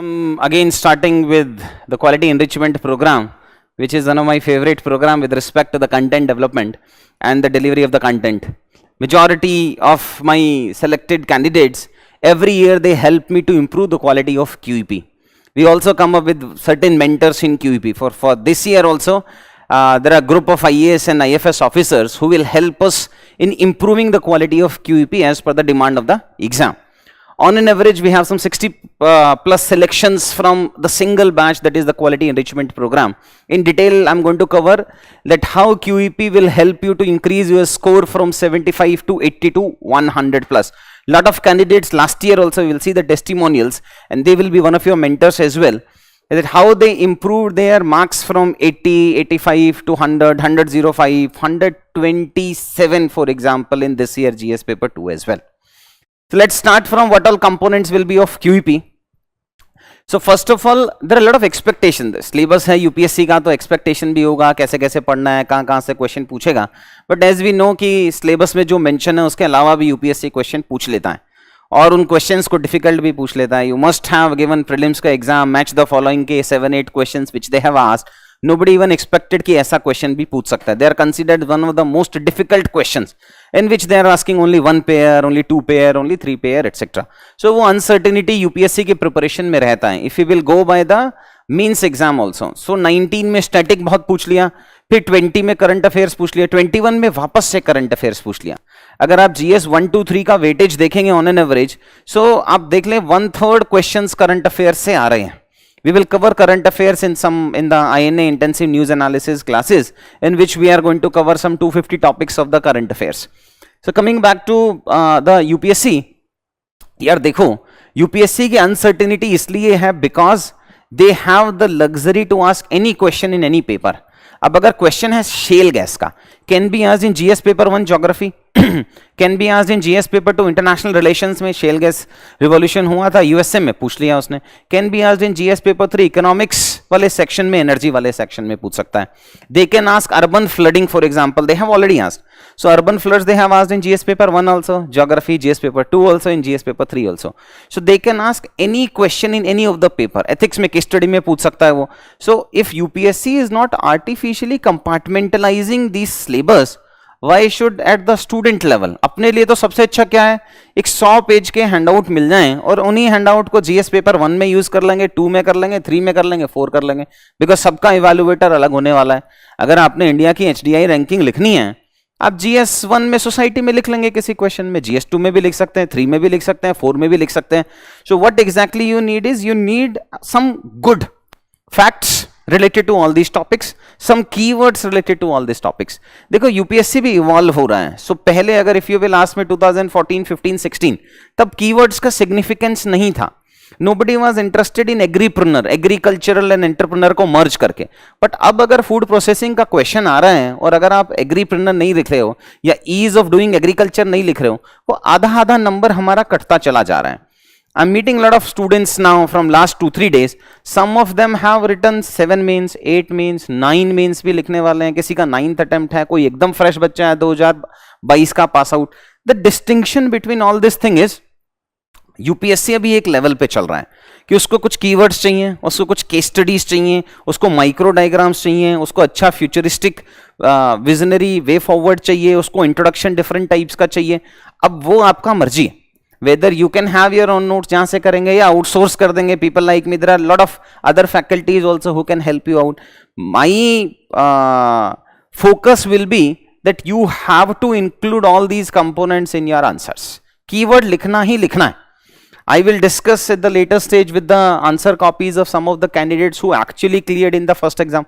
I'm again starting with the quality enrichment program, which is one of my favorite program with respect to the content development and the delivery of the content. Majority of my selected candidates, every year they help me to improve the quality of QEP. We also come up with certain mentors in QEP. For this year also, there are a group of IAS and IFS officers who will help us in improving the quality of QEP as per the demand of the exam. On an average, we have some 60 plus selections from the single batch, that is the quality enrichment program. In detail, I'm going to cover that how QEP will help you to increase your score from 75 to 80 to 100 plus. Lot of candidates last year also, you will see the testimonials, and they will be one of your mentors as well. That how they improved their marks from 80, 85 to 100, 105, 127, for example, in this year GS paper 2 as well. So let's start from what all components will be of QEP. So first of all, there are a lot of expectations. Syllabus है UPSC का, तो expectation भी होगा कैसे कैसे पढ़ना है, कहाँ से क्वेश्चन पूछेगा. But as we know कि syllabus में जो mention है उसके अलावा भी UPSC क्वेश्चन पूछ लेता है और उन क्वेश्चंस को डिफिकल्ट भी पूछ लेता है. You must have given prelims का एग्जाम, मैच द फॉलोइंग के 7-8 questions which they have asked. Nobody even expected कि ऐसा क्वेश्चन भी पूछ सकता है. They are considered one of the most difficult questions in which they are asking only 1 pair, only 2 pair, only 3 pair etcetera. So वो uncertainty UPSC की preparation में रहता है. If you will go by the means exam also, सो 19 में static बहुत पूछ लिया, फिर 20 में करंट अफेयर्स पूछ लिया, 21 में वापस से करंट अफेयर्स पूछ लिया. अगर आप जीएस 1, 2, 3 का वेटेज देखेंगे ऑन एन एवरेज, सो आप देख लें 1/3 क्वेश्चंस करंट अफेयर्स से आ रहे हैं. We will cover current affairs in the INA intensive news analysis classes, in which we are going to cover some 250 topics of the current affairs. So coming back to the UPSC, यार देखो UPSC की uncertainty इसलिए है because they have the luxury to ask any question in any paper. अब अगर question है shell gas का, can be asked in GS paper 1 geography, can be asked in GS paper 2 international relations में shell gas revolution हुआ था USA में, पूछ लिया उसने. Can be asked in GS paper 3 economics वाले सेक्शन में, एनर्जी वाले सेक्शन में पूछ सकता है. They can ask urban flooding for example, they have already asked. So urban floods they have asked in GS paper 1 also, geography GS paper 2 also, in GS paper 3 also. So they can ask any question in any of the paper. Ethics में case study में पूछ सकता है वो. So if UPSC is not artificially compartmentalizing these syllabus, why should at the student level? अपने लिए तो सबसे अच्छा क्या है, एक 100 पेज के हैंडआउट मिल जाएं और उन्हीं हैंडआउट को जीएस पेपर 1 में यूज कर लेंगे, 2 में कर लेंगे, 3 में कर लेंगे, 4 कर लेंगे, बिकॉज सबका इवेल्युएटर अलग होने वाला है. अगर आपने इंडिया की HDI रैंकिंग लिखनी है, आप GS 1 में सोसाइटी में लिख लेंगे किसी क्वेश्चन में, GS 2 में भी लिख सकते हैं, 3 में भी लिख सकते हैं, 4 में भी लिख सकते हैं. So what exactly you need is, you need some good facts related to all these topics, some keywords related to all these topics. देखो यूपीएससी भी इवॉल्व हो रहा है. सो पहले अगर इफ यू विल आस्क में 2014, 15, 16, तब कीवर्ड्स का सिग्निफिकेंस नहीं था. Nobody was interested in agripreneur, agricultural and entrepreneur को मर्ज करके. बट अब अगर फूड प्रोसेसिंग का क्वेश्चन आ रहा है और अगर आप एग्रीप्रेन्योर नहीं लिख रहे हो या ईज ऑफ डूइंग एग्रीकल्चर नहीं लिख रहे हो, वो आधा नंबर हमारा कटता चला जा रहा है. I'm meeting a lot of students now from last 2-3 days. Some of them have written 7 means, 8 means, 9 means भी लिखने वाले हैं. किसी का 9th attempt है, कोई एकदम फ्रेश बच्चा है 2022 का pass out. The distinction between all this thing is, UPSC अभी एक लेवल पे चल रहा है कि उसको कुछ कीवर्ड्स चाहिए, उसको कुछ केस स्टडीज चाहिए, उसको माइक्रो डायग्राम्स चाहिए, उसको अच्छा फ्यूचरिस्टिक विजनरी वे फॉरवर्ड चाहिए, उसको इंट्रोडक्शन डिफरेंट टाइप्स का चाहिए. अब वो आपका मर्जी है, whether you can have your own notes जहाँ से करेंगे या आउटसोर्स कर देंगे. people like me, there are a lot of other faculties also who can help you out. My focus will be that you have to include all these components in your answers. Keyword लिखना ही लिखना है. I will discuss at the later stage with the answer copies of some of the candidates who actually cleared in the first exam.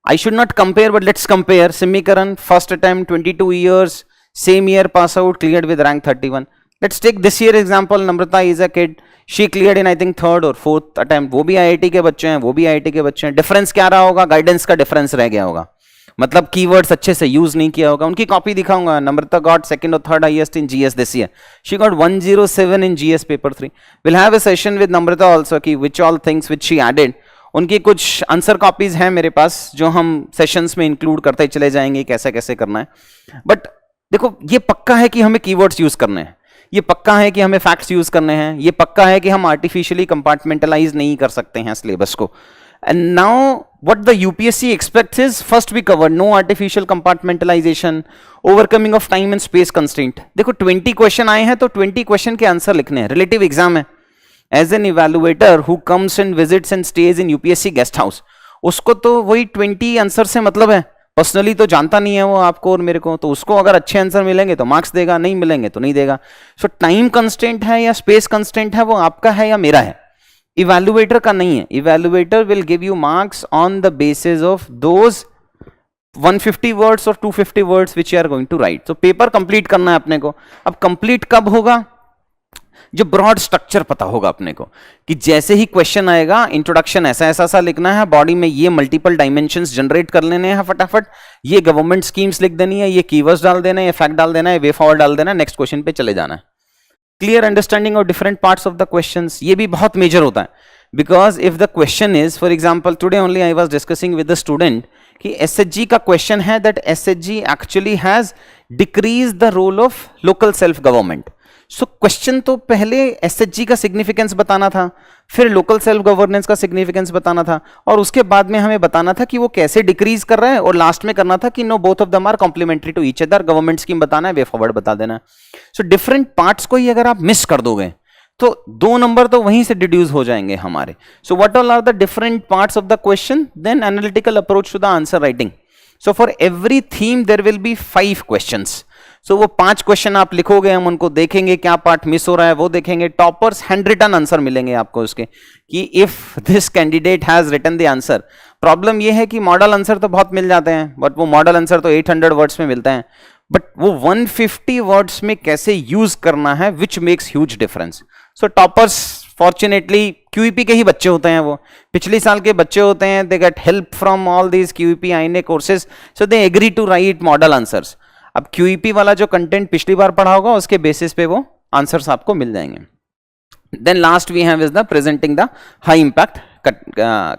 I should not compare, but let's compare. Simikaran, first attempt, 22 years, same year pass out, cleared with rank 31. Let's take this year example. Namrata is a kid. She cleared in I think 3rd or 4th attempt. वो भी IIT के बच्चे हैं, वो भी IIT के बच्चे हैं. डिफरेंस क्या रहा होगा, गाइडेंस का डिफरेंस रह गया होगा, मतलब कीवर्ड्स अच्छे से यूज नहीं किया होगा. उनकी कॉपी दिखाऊंगा. नम्रता got 2nd or 3rd highest in GS this year. She got 107 in GS paper 3. We'll have a session with Namrata also कि which all things which she added. उनकी कुछ आंसर कॉपीज हैं मेरे पास जो हम सेशंस में include करते चले जाएंगे कैसे कैसे करना है. बट देखो ये पक्का है कि हमें कीवर्ड्स यूज करने हैं. ये पक्का है कि हमें फैक्ट्स यूज करने हैं, ये पक्का है कि हम आर्टिफिशियली कंपार्टमेंटलाइज नहीं कर सकते हैं सिलेबस को. And now what the UPSC expects is first we cover no artificial compartmentalization, overcoming of time and space constraint. देखो 20 क्वेश्चन आए हैं तो 20 क्वेश्चन के आंसर लिखने हैं. रिलेटिव एग्जाम है. As an evaluator who comes and visits and stays in UPSC guest house, उसको तो वही 20 आंसर से मतलब है. पर्सनली तो जानता नहीं है वो आपको और मेरे को, तो उसको अगर अच्छे आंसर मिलेंगे तो मार्क्स देगा, नहीं मिलेंगे तो नहीं देगा. सो टाइम कंस्टेंट है या स्पेस कंस्टेंट है वो आपका है या मेरा है, इवैल्यूएटर का नहीं है. Evaluator will give you marks on the basis of those 150 words और 250 words which you are going to write. तो पेपर कंप्लीट करना है अपने को. अब कंप्लीट कब होगा, जो ब्रॉड स्ट्रक्चर पता होगा अपने को कि जैसे ही क्वेश्चन आएगा इंट्रोडक्शन ऐसा ऐसा सा लिखना है, बॉडी में ये मल्टीपल डायमेंशंस जनरेट कर लेने हैं फटाफट, ये गवर्नमेंट स्कीम्स लिख देनी है, ये कीवर्ड्स डाल देना है, ये फैक्ट डाल देना है, वे फॉरवर्ड डाल देना है, नेक्स्ट क्वेश्चन पे चले जाना है. Clear understanding of different parts of the questions, ये भी बहुत मेजर होता है. Because if the question is, for example today only I was discussing with the student कि एसएचजी का क्वेश्चन है that SHG actually has decrease the role of local self government. So question तो पहले SHG का significance बताना था, फिर local self governance का सिग्निफिकेंस बताना था, और उसके बाद में हमें बताना था कि वो कैसे डिक्रीज कर रहा है, और लास्ट में करना था कि no both of them are complementary to each other. Government scheme बताना है, वे फॉरवर्ड बता देना है. सो डिफरेंट पार्ट्स को ही अगर आप मिस कर दोगे तो 2 नंबर तो वहीं से डिड्यूस हो जाएंगे हमारे. So what all are the different parts of the question, then analytical approach to the answer writing. So for every theme there will be 5 questions. So वो 5 क्वेश्चन आप लिखोगे, हम उनको देखेंगे क्या पार्ट मिस हो रहा है वो देखेंगे. टॉपर्स हैंड रिटन आंसर मिलेंगे आपको उसके कि if this candidate has written the answer. Problem ये है कि मॉडल आंसर तो बहुत मिल जाते हैं, बट वो मॉडल आंसर तो 800 वर्ड्स में मिलता है, बट वो 150 वर्ड्स में कैसे यूज करना है which makes huge difference. So toppers fortunately QEP के ही बच्चे होते हैं, वो पिछले साल के बच्चे होते हैं. They get help from all these QEP आईने courses, so they agree to write model answers. अब क्यूईपी वाला जो कंटेंट पिछली बार पढ़ा होगा उसके बेसिस पे वो आंसर्स आपको मिल जाएंगे. Then last we have is the presenting the high impact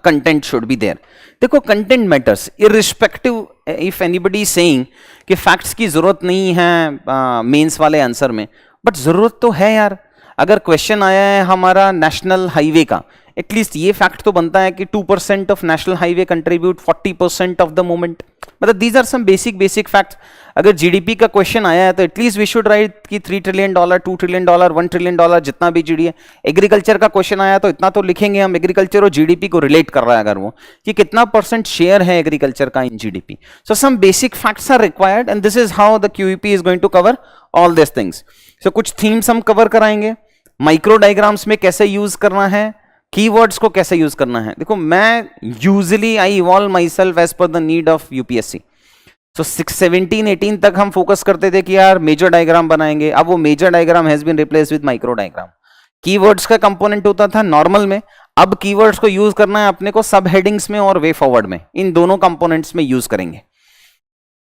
content should be there. देखो content matters irrespective if anybody is saying कि फैक्ट्स की जरूरत नहीं है मेंस वाले आंसर में, बट जरूरत तो है यार. अगर क्वेश्चन आया है हमारा नेशनल हाईवे का, एटलीस्ट ये फैक्ट तो बनता है कि 2% of national highway contribute 40% of the movement. मतलब these are some basic facts. अगर जीडीपी का क्वेश्चन आया है तो एटलीस्ट वी शुड राइट कि $3 ट्रिलियन, $2 ट्रिलियन, $1 ट्रिलियन, जितना भी जीडी है. एग्रीकल्चर का क्वेश्चन आया तो इतना तो लिखेंगे हम, एग्रीकल्चर और जीडीपी को रिलेट कर रहा है अगर वो, कि कितना % शेयर है एग्रीकल्चर का in GDP. So some basic facts are required and this is how the QEP is going to cover all this things. So कुछ थीम्स हम कवर कराएंगे, माइक्रो डायग्राम्स में कैसे यूज करना है, कीवर्ड्स को कैसे यूज करना है. देखो मैं usually I evolve my self as per the need of UPSC. So 17-18 तक हम फोकस करते थे कि यार मेजर डायग्राम बनाएंगे. अब वो major diagram has been replace with micro diagram. Keywords का कंपोनेंट होता था नॉर्मल में, अब कीवर्ड्स को यूज करना है अपने को सब हेडिंग्स में और वे फॉरवर्ड में, इन दोनों कंपोनेंट्स में यूज करेंगे.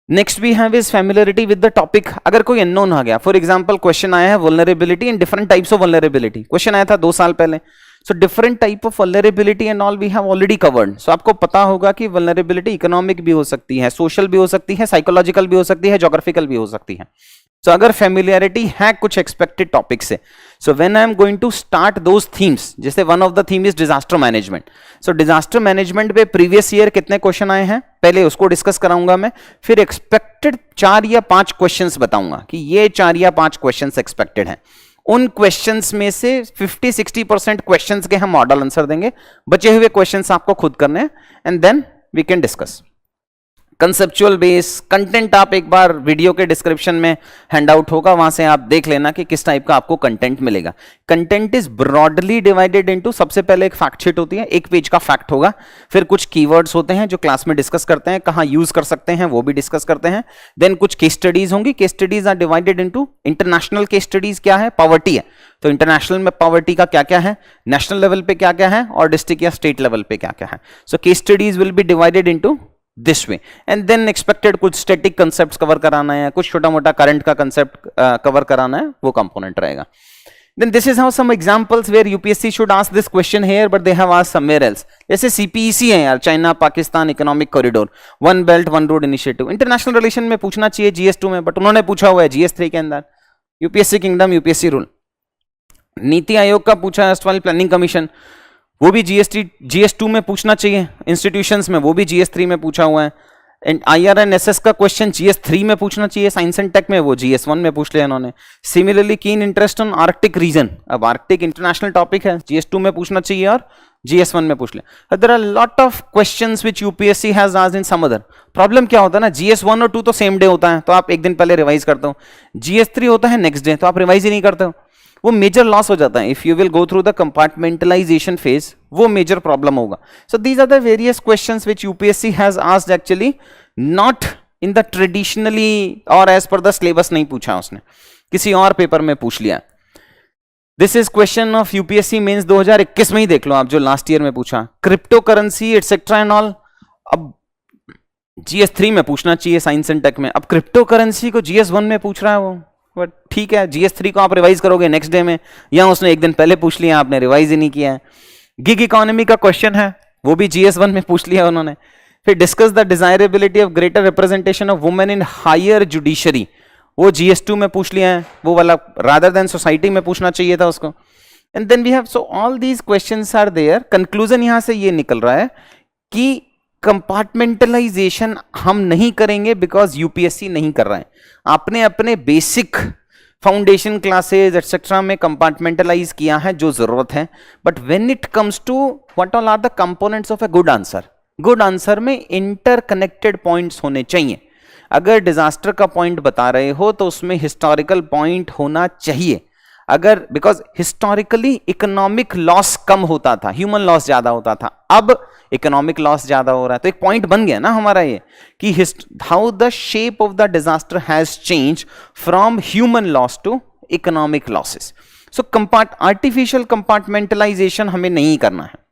Next we have is familiarity with the topic. अगर कोई अननोन आ गया, फॉर एग्जांपल क्वेश्चन आया है vulnerability and different types of vulnerability, question आया था 2 साल पहले. So different type of vulnerability and all we have already covered. So आपको पता होगा कि वल्नरेबिलिटी इकोनॉमिक भी हो सकती है, सोशल भी हो सकती है, साइकोलॉजिकल भी हो सकती है, ज्योग्राफिकल भी हो सकती है. सो अगर फेमिलियरिटी है कुछ एक्सपेक्टेड टॉपिक से, so when I am going to start those themes, जैसे one of the theme is disaster management. So disaster management पे प्रीवियस ईयर कितने क्वेश्चन आए हैं पहले उसको डिस्कस कराऊंगा मैं, फिर एक्सपेक्टेड 4 या 5 क्वेश्चंस बताऊंगा कि ये 4 या 5 क्वेश्चंस एक्सपेक्टेड हैं. उन क्वेश्चंस में से 50-60% क्वेश्चंस के हम मॉडल आंसर देंगे, बचे हुए क्वेश्चंस आपको खुद करने हैं and then we can discuss. Conceptual base content आप एक बार वीडियो के डिस्क्रिप्शन में हैंड आउट होगा, वहां से आप देख लेना कि किस टाइप का आपको कंटेंट मिलेगा. Content is broadly divided into, सबसे पहले एक फैक्ट शीट होती है, 1 पेज का फैक्ट होगा, फिर कुछ कीवर्ड्स होते हैं जो क्लास में डिस्कस करते हैं, कहां यूज कर सकते हैं वो भी डिस्कस करते हैं. देन कुछ केस स्टडीज होंगी. Case studies are divided into international case studies. क्या है? पॉवर्टी है, तो इंटरनेशनल में पॉवर्टी का क्या क्या है, नेशनल लेवल पे क्या क्या है, और डिस्ट्रिक्ट या स्टेट लेवल पे क्या क्या है. So case studies will be divided into this way and then expected कुछ static concepts कवर कराना है, कुछ छोटा मोटा करंट का कंसेप्ट कवर कराना है, वो कंपोनेंट रहेगा. Then this is how some examples where UPSC should ask this question here but they have asked somewhere else. जैसे CPEC है यार, China Pakistan economic corridor, one belt one road initiative. International relation में पूछना चाहिए GS2 में, but उन्होंने पूछा हुआ है GS3 के अंदर. UPSC kingdom, UPSC rule. NITI Aayog का पूछा है वाली प्लानिंग कमीशन, वो भी GS2 में पूछना चाहिए इंस्टीट्यूशंस में, वो भी GS3 में पूछा हुआ है। एंड IRNSS का क्वेश्चन GS3 में पूछना चाहिए साइंस एंड टेक में, वो GS1 में पूछ लिया इन्होंने। Similarly keen interest on Arctic region, अब आर्कटिक इंटरनेशनल टॉपिक है, GS2 में पूछना चाहिए और GS1 में पूछ लिया। There are lot of questions which UPSC has asked in some other. Problem क्या होता है ना, GS1 और 2 तो सेम डे होता है, तो आप एक दिन पहले रिवाइज करते हो। GS3 होता है नेक्स्ट डे, तो आप रिवाइज ही नहीं करते हो, वो मेजर लॉस हो जाता है। If you will go through the compartmentalization phase, वो मेजर प्रॉब्लम होगा। So these are the various questions which UPSC has asked actually, not in the traditionally और एज पर द सिलेबस नहीं पूछा उसने, किसी और पेपर में पूछ लिया। This is question of UPSC mains 2021 में ही देख लो आप, जो लास्ट ईयर में पूछा, crypto currency etcetera and all. अब GS3 में पूछना चाहिए साइंस एंड टेक में, अब क्रिप्टो करेंसी को GS1 में पूछ रहा है वो, बट ठीक है, GS3 को आप रिवाइज करोगे नेक्स्ट डे में, या उसने एक दिन पहले पूछ लिया, आपने रिवाइज ही नहीं किया है। गिग इकोनॉमी का क्वेश्चन है, वो भी GS1 में पूछ लिया उन्होंने। फिर discuss the desirability of greater representation of women in higher judiciary, वो GS2 में पूछ लिया है, वो वाला रादर देन सोसाइटी में पूछना चाहिए था उसको। And then we have, so all these questions are there. Conclusion यहां से ये निकल रहा है कि कंपार्टमेंटलाइजेशन हम नहीं करेंगे बिकॉज यूपीएससी नहीं कर रहा है। आपने अपने बेसिक फाउंडेशन क्लासेस एटसेट्रा में कंपार्टमेंटलाइज किया है जो जरूरत है, but when it comes to what all are the components of a good answer, good answer में इंटरकनेक्टेड पॉइंट्स होने चाहिए। अगर डिजास्टर का पॉइंट बता रहे हो तो उसमें हिस्टोरिकल पॉइंट होना चाहिए। अगर बिकॉज हिस्टोरिकली इकोनॉमिक लॉस कम होता था, ह्यूमन लॉस ज्यादा होता था, अब इकोनॉमिक लॉस ज्यादा हो रहा है, तो एक पॉइंट बन गया ना हमारा ये कि how the shape of the disaster has change from human loss to economic losses. So artificial compartmentalization हमें नहीं करना है।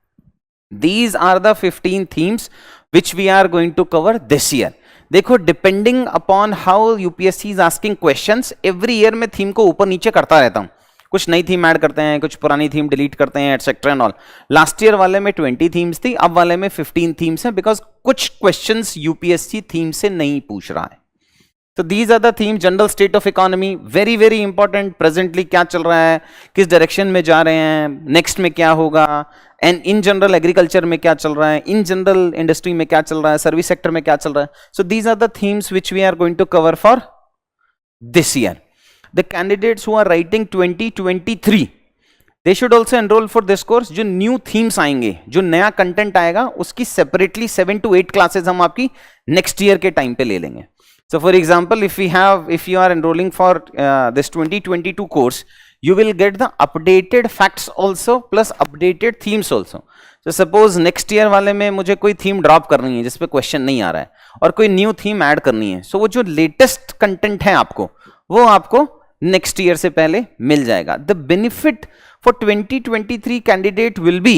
These are the 15 themes which we are going to cover this year. देखो, depending upon how UPSC is asking questions, every year में theme को ऊपर नीचे करता रहता हूं, कुछ नई थीम ऐड करते हैं, कुछ पुरानी थीम डिलीट करते हैं, etcetera and all. Last year वाले में 20 थीम्स थी, अब वाले में 15 थीम्स हैं, बिकॉज कुछ क्वेश्चंस यूपीएससी थीम से नहीं पूछ रहा है। तो these are the theme. General state of economy, very very important, presently क्या चल रहा है, किस डायरेक्शन में जा रहे हैं, नेक्स्ट में क्या होगा, एंड इन जनरल एग्रीकल्चर में क्या चल रहा है, इन जनरल इंडस्ट्री में क्या चल रहा है, सर्विस सेक्टर में क्या चल रहा है। So these are the themes which we are going to cover for this year. The candidates who are writing 2023, they should also enrol for this course. जो न्यू थीम्स आएंगे, जो नया कंटेंट आएगा, उसकी सेपरेटली 7 to 8 क्लासेस हम आपकी next year के time पे ले लेंगे। So for example, if you are enrolling for this 2022 course, you will get the updated facts also plus updated themes also. So suppose next year वाले में मुझे कोई थीम ड्रॉप करनी है जिसपे क्वेश्चन नहीं आ रहा है, और कोई न्यू थीम ऐड करनी है, so वो जो लेटेस्ट कंटेंट है आपको, वो आपको नेक्स्ट ईयर से पहले मिल जाएगा। The benefit for 2023 candidate will be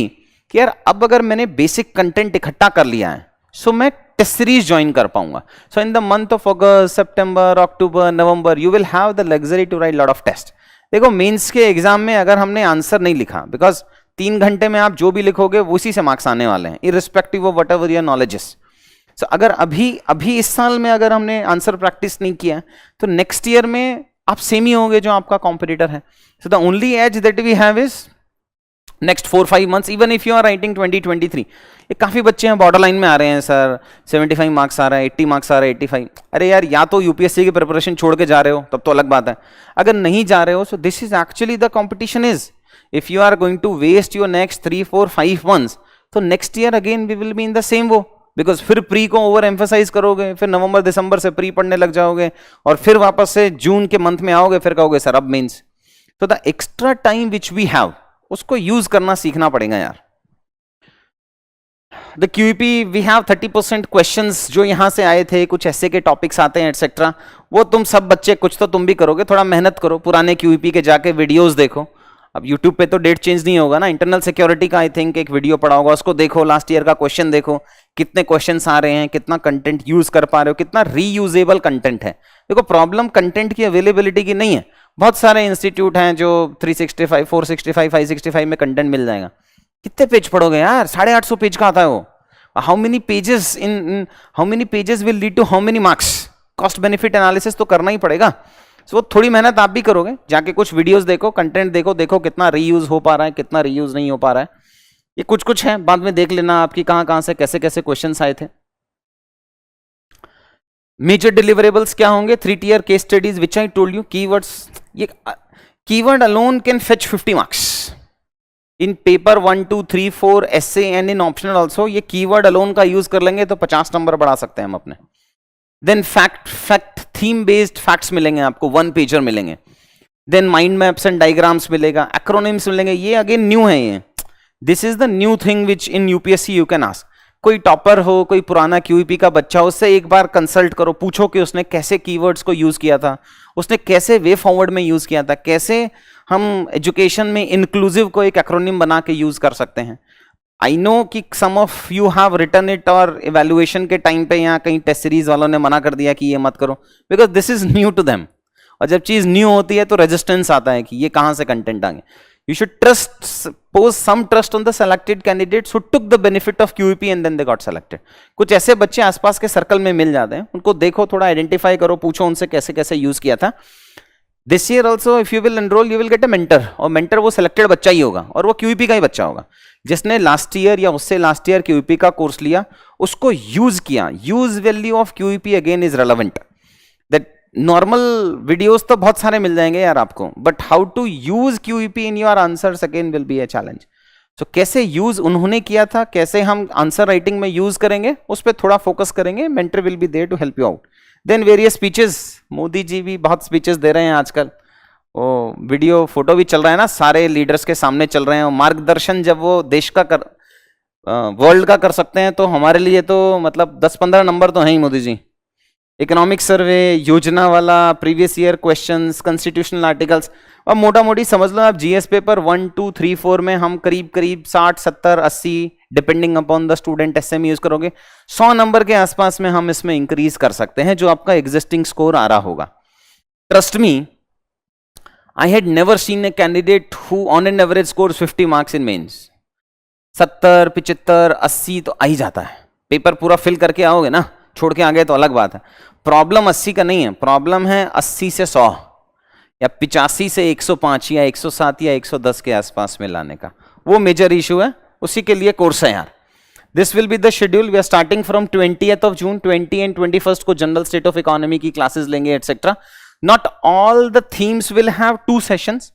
कि यार अब अगर मैंने बेसिक कंटेंट इकट्ठा कर लिया है, सो मैं टेस्ट सीरीज ज्वाइन कर पाऊंगा। So in the month of August, September, October, November, you will have the luxury to write lot of test. देखो, मेंस के एग्जाम में अगर हमने आंसर नहीं लिखा, बिकॉज 3 घंटे में आप जो भी लिखोगे उसी से मार्क्स आने वाले हैं, irrespective of whatever your knowledge is. So अगर अभी इस साल में अगर हमने आंसर प्रैक्टिस नहीं किया, तो नेक्स्ट ईयर में आप सेम ही होंगे जो आपका कॉम्पिटिटर है। So the only edge that we have is next 4-5 months, even if you are writing 2023। ये काफी बच्चे हैं बॉर्डर लाइन में आ रहे हैं, सर 75 मार्क्स आ रहा है, 80 मार्क्स आ रहा है, 85। अरे यार, या तो यूपीएससी की प्रिपरेशन छोड़ के जा रहे हो, तब तो अलग बात है। अगर नहीं जा रहे हो, so this is actually the competition is, if you are going to waste your next 3-4-5 months, तो next year again we will be in the same वो, बिकॉज फिर प्री को ओवर एम्फेसाइज करोगे, फिर नवंबर दिसंबर से प्री पढ़ने लग जाओगे, और फिर वापस से जून के मंथ में आओगे, फिर कहोगे सर अब मेंस। तो the extra time which we have, उसको यूज करना सीखना पड़ेगा यार। The QEP, we have 30% questions जो यहां से आए थे, कुछ ऐसे के टॉपिक्स आते हैं एटसेट्रा, वो तुम सब बच्चे, कुछ तो तुम भी करोगे, थोड़ा मेहनत करो, पुराने क्यूईपी के जाके वीडियोस देखो। अब यूट्यूब पे तो डेट चेंज नहीं होगा ना, इंटरनल सिक्योरिटी का आई थिंक एक वीडियो पड़ा होगा, उसको देखो, लास्ट ईयर का क्वेश्चन देखो, कितने क्वेश्चंस आ रहे हैं, कितना कंटेंट यूज कर पा रहे हो, कितना रीयूजेबल कंटेंट है। देखो, प्रॉब्लम कंटेंट की अवेलेबिलिटी की नहीं है। बहुत सारे इंस्टीट्यूट हैं जो 365, 465, 565 में कंटेंट मिल जाएगा। कितने पेज पढ़ोगे यार, 850 पेज का आता है वो। How many pages will lead to how many marks, cost benefit analysis तो करना ही पड़ेगा। सो वो थोड़ी मेहनत आप भी करोगे, जाके कुछ वीडियोस देखो, कंटेंट देखो, देखो कितना रीयूज हो पा रहा है, कितना रीयूज नहीं हो पा रहा है। ये कुछ कुछ है, बाद में देख लेना आपकी कहां कहां से कैसे कैसे क्वेश्चंस आए थे। मेजर डिलीवरेबल्स क्या होंगे? 3 tier case studies which I told you. Keywords, ये keyword alone can fetch 50 marks in paper 1, 2, 3, 4 essay and in optional also. ये कीवर्ड अलोन का यूज कर लेंगे तो 50 नंबर बढ़ा सकते हैं हम अपने। Then fact theme based facts मिलेंगे आपको, 1 पेजर मिलेंगे। Then mind maps and diagrams मिलेगा, एक्रोनिम्स मिलेंगे। ये अगेन न्यू है, ये this is the new thing which in UPSC you can ask. कोई टॉपर हो, कोई पुराना क्यूईपी का बच्चा हो, उससे एक बार कंसल्ट करो, पूछो कि उसने कैसे कीवर्ड्स को यूज किया था, उसने कैसे वे फॉरवर्ड में यूज किया था, कैसे हम एजुकेशन में इंक्लूसिव को एक एक्रोनिम बना के यूज कर सकते हैं। आई नो कि some of you have written it और इवैल्यूएशन के टाइम पे या कहीं टेस्ट सीरीज वालों ने मना कर दिया कि ये मत करो, because this is new to them. और जब चीज न्यू होती है तो रेजिस्टेंस आता है कि ये कहां से कंटेंट आ गए। You should pose some trust on the selected candidates who took the benefit of QEP and then they got selected. कुछ ऐसे बच्चे आसपास के सर्कल में मिल जाते हैं, उनको देखो, थोड़ा आइडेंटिफाई करो, पूछो उनसे कैसे कैसे यूज किया था। This year also if you will enrol you will get a mentor, और मेंटर वो सिलेक्टेड बच्चा ही होगा और वो QEP का ही बच्चा होगा जिसने लास्ट ईयर या उससे लास्ट ईयर QEP का कोर्स लिया, उसको यूज किया। Use value of QEP again is relevant. That normal videos तो बहुत सारे मिल जाएंगे यार आपको, but how to use QEP in your answers again will be a challenge. तो कैसे यूज उन्होंने किया था, कैसे हम आंसर राइटिंग में यूज करेंगे, उस पर थोड़ा फोकस करेंगे। Mentor will be there to help you out. Then various speeches, Modi ji भी बहुत स्पीचेस दे रहे हैं आजकल, वो वीडियो फोटो भी चल रहा है ना, सारे लीडर्स के सामने चल रहे हैं। और मार्गदर्शन जब वो देश का वर्ल्ड का कर सकते हैं तो हमारे लिए तो मतलब 10-15 नंबर तो हैं ही मोदी जी। इकोनॉमिक सर्वे, योजना वाला, previous year questions, constitutional articles, और मोटा मोटी समझ लो आप जीएस पेपर 1, 2, 3, 4 में हम करीब करीब 60, 70, 80 depending upon the student SM use करोगे, 100 नंबर के आसपास में हम इसमें इंक्रीज कर सकते हैं जो आपका एग्जिस्टिंग स्कोर आ रहा होगा। Trust me, I had never seen a candidate who on an average scores 50 marks in mains. 70, 75, 80 तो आ ही जाता है। पेपर पूरा फिल करके आओगे ना, छोड़ के आ गए तो अलग बात है। प्रॉब्लम 80 का नहीं है, प्रॉब्लम है 80 से 100 या 85 से 105 या 107 या 110 के आसपास में लाने का, वो मेजर इशू है। उसी के लिए कोर्स है यार। This will be the schedule. We are starting from 20th of June, 20 and 21st को जनरल स्टेट ऑफ इकोनॉमी की क्लासेस लेंगे etcetera. Not all the themes will have 2 sessions,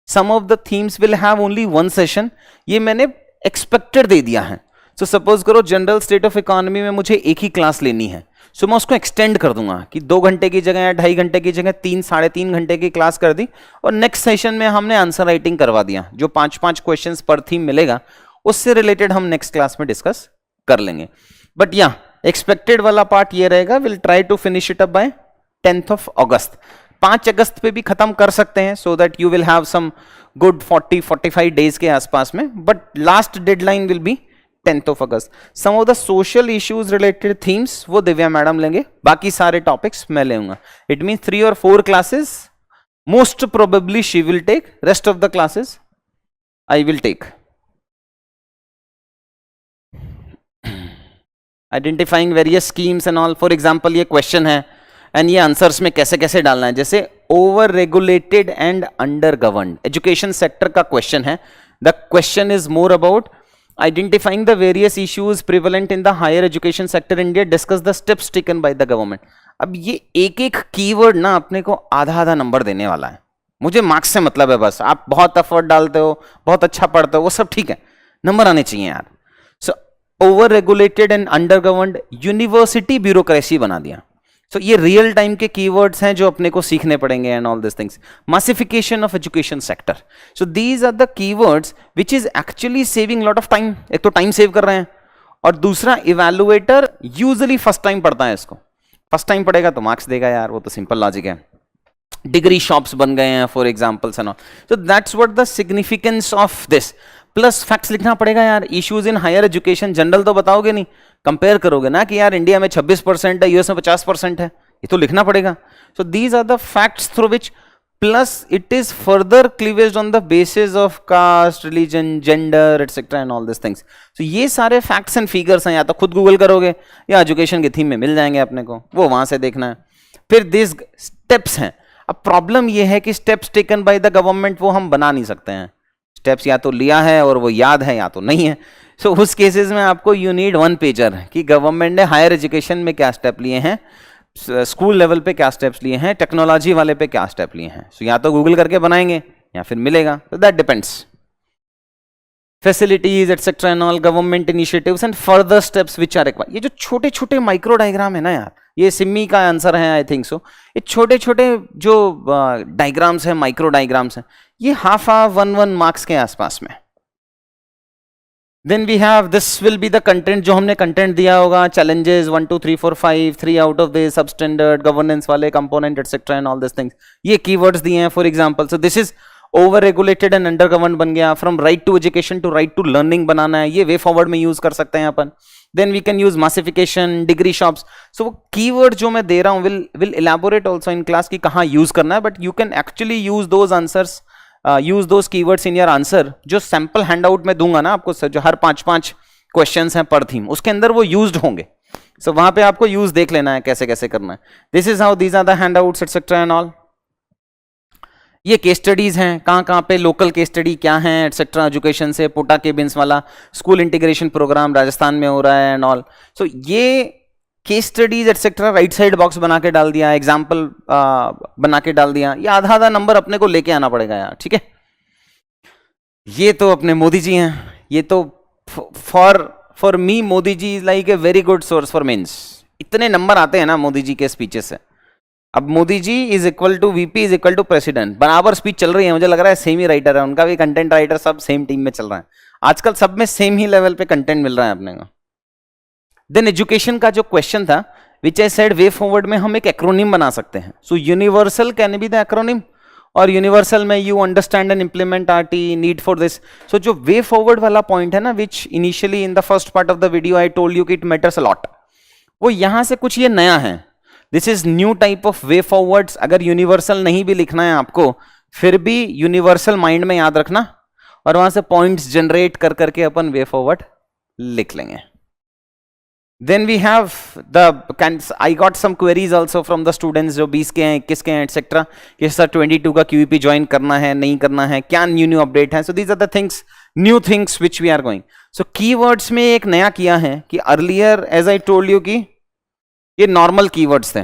some of the themes will have only 1 session. ये मैंने expected दे दिया है। So suppose करो general state of economy में मुझे एक ही क्लास लेनी है, सो मैं उसको एक्सटेंड कर दूंगा कि 2 घंटे की जगह या 2.5 घंटे की जगह 3, 3.5 घंटे की क्लास कर दी, और नेक्स्ट सेशन में हमने आंसर राइटिंग करवा दिया। जो 5-5 क्वेश्चंस पर थीम मिलेगा उससे रिलेटेड हम नेक्स्ट क्लास में डिस्कस कर लेंगे। बट या एक्सपेक्टेड वाला पार्ट ये रहेगा, will try to finish it up by 10th of August। 5 अगस्त पे भी खत्म कर सकते हैं, so that you will have some good 40-45 days के आसपास में, but last deadline will be 10th of August। Some of the social issues related themes वो दिव्या मैडम लेंगे, बाकी सारे टॉपिक्स मैं लेऊंगा। It mean 3 or 4 classes most probably she will take, rest of the classes I will take. Identifying various schemes and all, for example ये question है and ये answers में कैसे कैसे डालना है। जैसे over regulated and under governed, education sector का क्वेश्चन है। The question is more about identifying the various issues prevalent in the higher education sector in India, discuss the steps taken by the government। अब ये एक एक keyword ना अपने को आधा नंबर देने वाला है। मुझे मार्क्स से मतलब है बस, आप बहुत एफर्ट डालते हो, बहुत अच्छा पढ़ते हो, वो सब ठीक है, नंबर आने चाहिए यार। So over regulated and under governed, university bureaucracy बना दिया। सो ये रियल टाइम के कीवर्ड्स हैं जो अपने को सीखने पड़ेंगे and all this things. Massification of education sector, so these are the keywords which is actually saving lot of time. एक तो टाइम सेव कर रहे हैं, और दूसरा इवैल्यूएटर यूजुअली फर्स्ट टाइम पढ़ता है इसको। फर्स्ट टाइम पढ़ेगा तो मार्क्स देगा यार, वो तो सिंपल लॉजिक है। डिग्री शॉप्स बन गए हैं for examples and all, so that's what the significance of this. Plus facts लिखना पड़ेगा यार, issues in higher education. General तो बताओगे नहीं, कंपेयर करोगे ना कि यार इंडिया में 26% है, यूएस में 50% है, ये तो लिखना पड़ेगा। So these are the facts through which, plus it is further cleavage on the basis of caste, religion, gender etcetera and all this things. So ये सारे फैक्ट्स एंड फिगर्स हैं, या तो खुद गूगल करोगे या एजुकेशन के थीम में मिल जाएंगे अपने को, वो वहां से देखना है। फिर दिस स्टेप्स हैं, अब प्रॉब्लम ये है कि steps taken by the government वो हम बना नहीं सकते हैं, स्टेप्स या तो लिया है और वो याद है या तो नहीं है। सो उस केसेस में आपको यू नीड वन पेजर कि गवर्नमेंट ने हायर एजुकेशन में क्या स्टेप लिए हैं, स्कूल लेवल पे क्या स्टेप्स लिए हैं, टेक्नोलॉजी वाले पे क्या स्टेप लिए हैं। सो या तो गूगल करके बनाएंगे या फिर मिलेगा, तो that depends. Facilities etcetera and all, government initiatives and further steps which are required. ये जो छोटे छोटे माइक्रो डायग्राम है ना यार, ये सिमी का आंसर है आई थिंक सो। ये छोटे छोटे जो डायग्राम्स हैं, माइक्रो डायग्राम्स हैं, ये हाफ 1 मार्क्स के आसपास में। Then we have this will be the content, जो हमने कंटेंट दिया होगा, challenges 1 2 3 4 5, 3 out of this, substandard, governance वाले component etcetera and all this things. ये कीवर्ड्स दिए हैं for example. So this is over regulated and under govern बन गया। From right to education to right to learning बनाना है, ये way forward में यूज कर सकते हैं अपन। Then we can use massification, degree shops. So वो कीवर्ड जो मैं दे रहा हूं will elaborate also in class कि कहां यूज करना है, but you can actually use those answers, use those keywords in your answer. जो सैंपल हैंडआउट में दूंगा ना आपको, जो हर 5-5 क्वेश्चंस हैं पर थीम, उसके अंदर वो यूज्ड होंगे। सो वहां पे आपको यूज देख लेना है कैसे कैसे करना है। This is how these are the handouts etcetera and all. ये केस स्टडीज हैं, कहाँ पे लोकल केस स्टडी क्या है एटसेट्रा, एजुकेशन से पोटा के बिन्स वाला स्कूल इंटीग्रेशन प्रोग्राम राजस्थान में हो रहा है एंड ऑल। सो ये case studies etcetera right side box बना के डाल दिया, एग्जाम्पल बना के डाल दिया। ये आधा नंबर अपने को लेके आना पड़ेगा यार, ठीक है। ये तो अपने मोदी जी हैं, ये तो for me Modi ji is like a very good source for mains. इतने नंबर आते हैं ना मोदी जी के स्पीचेस से। अब Modi ji is equal to VP is equal to president, बराबर स्पीच चल रही है। मुझे लग रहा है सेम ही राइटर है, उनका भी कंटेंट राइटर, सब सेम टीम में चल रहा है आजकल, सब में सेम ही लेवल पे कंटेंट मिल रहा है अपने को। देन एजुकेशन का जो क्वेश्चन था, विच आई सेड वे फॉरवर्ड में हम एक एक्रोनिम बना सकते हैं। So universal can be the acronym, और यूनिवर्सल में you understand and implement RT, need for this. So जो वे फॉरवर्ड वाला पॉइंट है ना, which initially in the first part of the video I told you कि it matters a lot, वो यहां से कुछ ये नया है। This is new type of way forwards. अगर यूनिवर्सल नहीं भी लिखना है आपको, फिर भी यूनिवर्सल माइंड में याद रखना, और वहां से पॉइंट्स जनरेट कर करके अपन वे फॉरवर्ड लिख लेंगे। Then we have I got some queries also from the students जो 20 के हैं, 21 के हैं एटसेट्रा, कि सर 22 का QEP ज्वाइन करना है नहीं करना है, क्या न्यू अपडेट है। So these are the things, new things which we are going. So keywords में एक नया किया है कि earlier as I told you कि ये नॉर्मल कीवर्ड्स थे,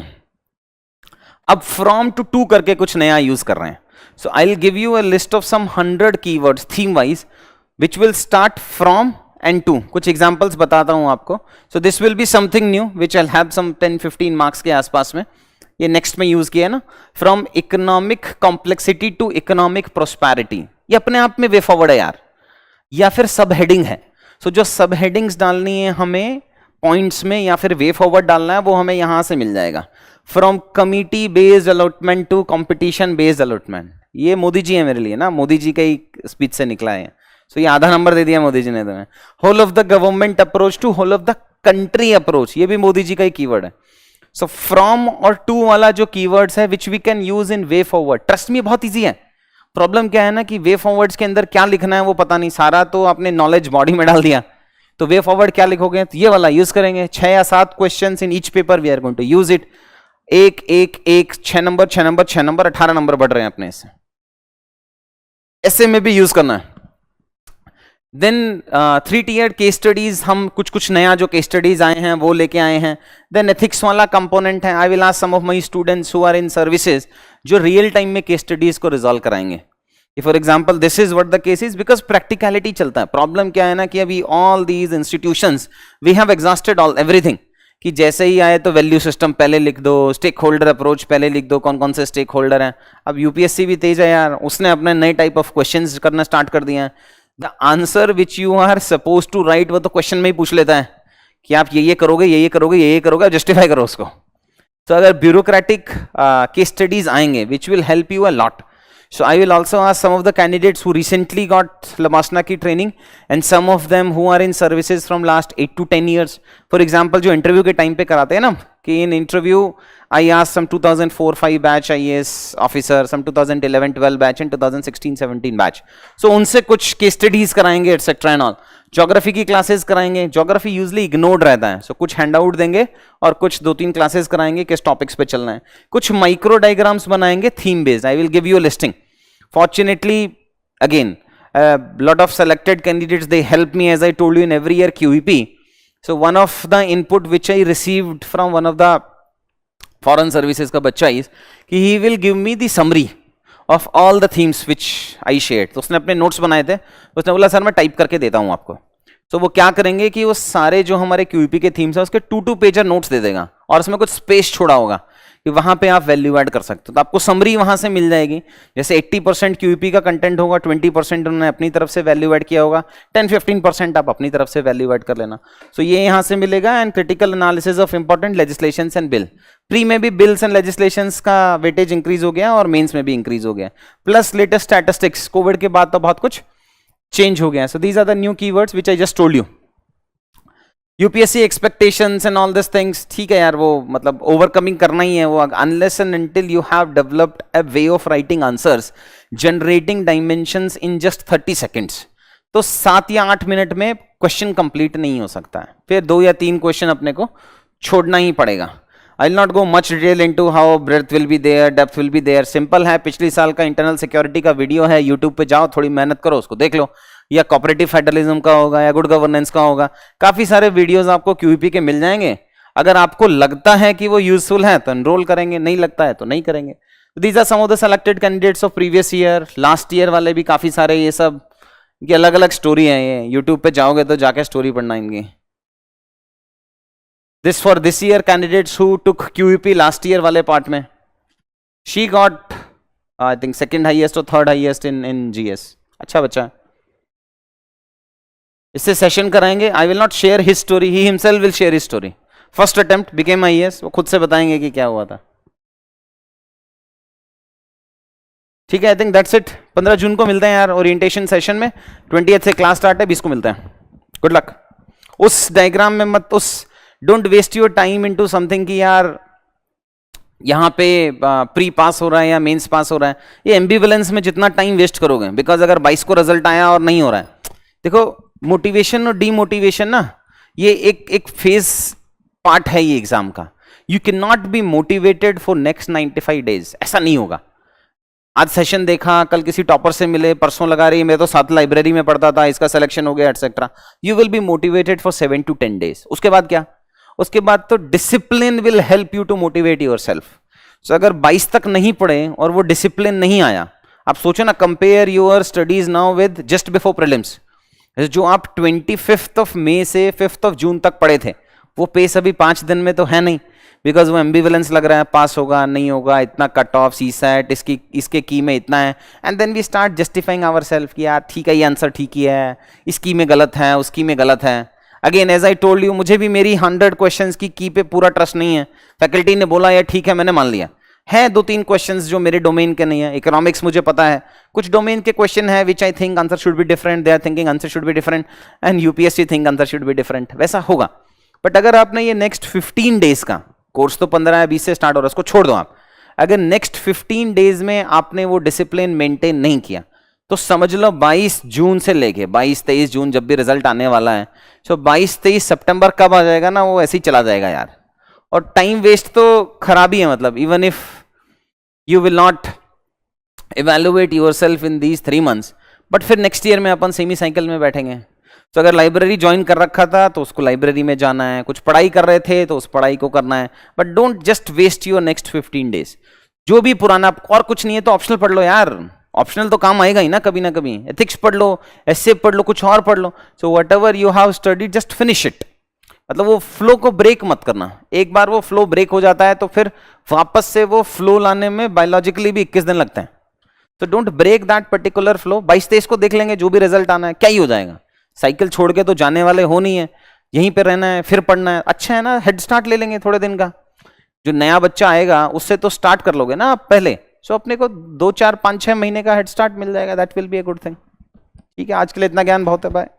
अब फ्रॉम टू करके कुछ नया यूज कर रहे हैं। So I will give you a list of some 100 keywords theme wise which will start from end to. कुछ एग्जांपल्स बताता हूं आपको। So this will be something new which I have some 10-15 marks के आसपास में। ये नेक्स्ट में use किया है ना, from economic complexity to economic prosperity. ये अपने आप में वे फॉरवर्ड है यार, या फिर सब हेडिंग है। सो जो सब हेडिंग्स डालनी है हमें पॉइंट्स में, या फिर वे फॉरवर्ड डालना है, वो हमें यहां से मिल जाएगा। From committee based allotment to competition based allotment, ये मोदी जी है मेरे लिए ना, मोदी जी का ही स्पीच से निकला है। सो ये आधा नंबर दे दिया मोदी जी ने तुम्हें। Whole of the government approach to whole of the country approach, ये भी मोदी जी का ही कीवर्ड है। सो फ्रॉम और टू वाला जो कीवर्ड्स है which we can use in way forward. Trust me बहुत इजी है। प्रॉब्लम क्या है ना कि वे फॉरवर्ड्स के अंदर क्या लिखना है वो पता नहीं, सारा तो आपने नॉलेज बॉडी में डाल दिया। तो वे फॉरवर्ड क्या लिखोगे, तो ये वाला यूज करेंगे। 6 या 7 questions in each paper we are going to use it. 6 number 6 number 6 number 18 number बढ़ रहे हैं अपने से। ऐसे में भी यूज करना है। देन 3 केस स्टडीज, हम कुछ नया जो केस स्टडीज आए हैं वो लेके आए हैं। देन एथिक्स वाला कंपोनेंट है। I will ask some of my students who are in services जो रियल टाइम में केस स्टडीज को रिजॉल्व कराएंगे। For example this is what the case is, because practicality चलता है। प्रॉब्लम क्या है ना कि अभी all these institutions we have exhausted all everything, कि जैसे ही आए तो वैल्यू सिस्टम पहले लिख दो, स्टेक होल्डर अप्रोच पहले लिख दो, कौन कौन से स्टेक होल्डर हैं। अब यूपीएससी भी तेज है यार, उसने अपने नए टाइप ऑफ क्वेश्चंस करना स्टार्ट कर दिए हैं। The answer which you are suppose to write वो तो क्वेश्चन में ही पूछ लेता है कि आप ये करोगे, ये करोगे, ये करोगे, जस्टिफाई करो उसको। तो अगर ब्यूरोक्रेटिक केस स्टडीज आएंगे which will help you a lot. So I will also ask some of the candidates who recently got Lamasna की training and some of them who are in services from last 8 to 10 years. For example, जो interview के time पे कराते हैं ना, कि in interview I asked some 2004-5 batch IAS officer, some 2011-12 batch and 2016-17 batch. So उनसे कुछ case studies कराएंगे etc and all. ज्योग्राफी की क्लासेस कराएंगे, ज्योग्राफी यूजली इग्नोर्ड रहता है, सो कुछ हैंडआउट देंगे और कुछ 2-3 क्लासेस कराएंगे किस टॉपिक्स पे चलना है, कुछ माइक्रो डायग्राम्स बनाएंगे theme based, I will give you a listing. Fortunately again lot of selected candidates, they help me, as I told you, in every year QEP. So one of the input which I received from one of the foreign services का बच्चा is कि he will give me the summary of all the themes which I shared. तो उसने अपने notes बनाए थे, उसने बोला सर मैं टाइप करके देता हूँ आपको. तो वो क्या करेंगे कि वो सारे जो हमारे QEP के थीम्स है उसके 2-2 पेजर नोट्स दे देगा और उसमें कुछ स्पेस छोड़ा होगा कि वहां पे आप वैल्यू ऐड कर सकते हो. तो आपको समरी वहां से मिल जाएगी. जैसे 80% QEP का कंटेंट होगा, 20% उन्होंने अपनी तरफ से वैल्यू ऐड किया होगा, 10-15% आप अपनी तरफ से वैल्यू ऐड कर लेना. सो ये यहां से मिलेगा. And critical analysis of important legislations and bill. Pre में भी बिल्स एंड लेजिस्लेशंस का वेटेज इंक्रीज हो गया और मेंस में भी इंक्रीज हो गया. प्लस लेटेस्ट स्टैटिस्टिक्स, कोविड के बाद तो बहुत कुछ चेंज हो गया. So these are the new keywords which I just told you. UPSC expectations and all this things, ठीक है यार, वो मतलब ओवरकमिंग करना ही है वो. Unless and until you have developed a way of writing answers generating dimensions in just 30 seconds, तो 7 या 8 मिनट में क्वेश्चन कंप्लीट नहीं हो सकता है. फिर 2 या 3 क्वेश्चन अपने को छोड़ना ही पड़ेगा. I will not go much detail into how breath will be there, depth will be there. Simple है, पिछले साल का इंटरनल सिक्योरिटी का वीडियो है, यूट्यूब पे जाओ, थोड़ी मेहनत करो, उसको देख लो. या कोऑपरेटिव फेडरलिज्म का होगा या गुड गवर्नेंस का होगा. काफी सारे वीडियोस आपको QEP के मिल जाएंगे. अगर आपको लगता है कि वो यूजफुल है तो एनरोल करेंगे, नहीं लगता है तो नहीं करेंगे. These are some of the selected candidates of previous year. Last year वाले भी काफी सारे, ये सब ये अलग अलग स्टोरी है. ये यूट्यूब पे जाओगे तो जाके स्टोरी पढ़ना इनकी. This for this year candidates who took QEP last year वाले पार्ट में, she got I think second highest और थर्ड हाईएस्ट इन GS. अच्छा बच्चा, इससे सेशन कराएंगे. आई will not share his story, he himself will share his story. First attempt became IAS, वो खुद से बताएंगे कि क्या हुआ था. ठीक है, आई थिंक दैट्स इट. 15 जून को मिलते हैं यार ओरिएंटेशन सेशन में. 20th से क्लास स्टार्ट है, 20 को मिलते हैं. Good luck. उस डायग्राम में मत, उस don't waste your time into something कि यार यहाँ पे प्री पास हो रहा है या मेंस पास हो रहा है. ये एम्बिवेलेंस में जितना टाइम वेस्ट करोगे, बिकॉज अगर 22 को रिजल्ट आया और नहीं हो रहा है, देखो मोटिवेशन और डीमोटिवेशन ना, ये एक फेज पार्ट है ये एग्जाम का. You can not be motivated for next 95 days, ऐसा नहीं होगा. आज सेशन देखा, कल किसी टॉपर से मिले, परसों लगा रही मैं तो साथ लाइब्रेरी में पढ़ता था, इसका सिलेक्शन हो गया etcetera. You will be motivated for 7 to 10 days. उसके बाद क्या? उसके बाद तो discipline will help you to motivate yourself. So अगर 22 तक नहीं पढ़े और वो डिसिप्लिन नहीं आया, आप सोचो ना, compare your studies now with just before prelims. जो आप 25 मई से 5 जून तक पढ़े थे, वो पेस अभी 5 दिन में तो है नहीं, बिकॉज वो एम्बिवेलेंस लग रहा है, पास होगा नहीं होगा, इतना कट ऑफ CSAT, इसके की में इतना है. And then we start justifying our self कि यार ठीक है, ये आंसर ठीक ही है, इसकी में गलत है, उसकी में गलत है. Again as I told you, मुझे भी मेरी 100 क्वेश्चंस की पे पूरा ट्रस्ट नहीं है. फैकल्टी ने बोला यार ठीक है, मैंने मान लिया. है 2-3 क्वेश्चंस जो मेरे डोमेन के नहीं है. इकोनॉमिक्स मुझे पता है, कुछ डोमेन के क्वेश्चन है which I think answer should be different, they are thinking answer should be different, and UPSC think answer should be different. वैसा होगा. बट अगर आपने ये नेक्स्ट 15 डेज का कोर्स, तो 15 या 20 से स्टार्ट हो रहा है, उसको छोड़ दो आप. अगर नेक्स्ट 15 डेज में आपने वो डिसिप्लिन मेंटेन नहीं किया, तो समझ लो 22 जून से लेके 22-23 जून जब भी रिजल्ट आने वाला है, सो 22-23 सितंबर कब आ जाएगा ना, वो ऐसे ही चला जाएगा यार. और टाइम वेस्ट तो खराबी है. मतलब even if you will not evaluate yourself in these 3 months, but फिर नेक्स्ट ईयर में अपन सेमी साइकिल में बैठेंगे. तो अगर लाइब्रेरी ज्वाइन कर रखा था तो उसको लाइब्रेरी में जाना है, कुछ पढ़ाई कर रहे थे तो उस पढ़ाई को करना है. But don't just waste your next 15 days. जो भी पुराना, और कुछ नहीं है तो ऑप्शनल पढ़ लो यार. ऑप्शनल तो काम आएगा ही ना कभी ना कभी. एथिक्स पढ़ लो, एस्से पढ़ लो, कुछ और पढ़ लो. So whatever you have studied just finish it. मतलब वो फ्लो को ब्रेक मत करना. एक बार वो फ्लो ब्रेक हो जाता है तो फिर वापस से वो फ्लो लाने में बायोलॉजिकली भी 21 दिन लगते हैं. तो don't break that particular flow. 22-23 को देख लेंगे, जो भी रिजल्ट आना है, क्या ही हो जाएगा. साइकिल छोड़ के तो जाने वाले हो नहीं है, यहीं पे रहना है, फिर पढ़ना है. अच्छा है ना, हेड स्टार्ट ले लेंगे थोड़े दिन का. जो नया बच्चा आएगा उससे तो स्टार्ट कर लोगे ना आप पहले. सो अपने को 2, 4, 5, 6 महीने का हेड स्टार्ट मिल जाएगा. That will be a good thing. ठीक है, आज के लिए इतना ज्ञान बहुत है. बाय.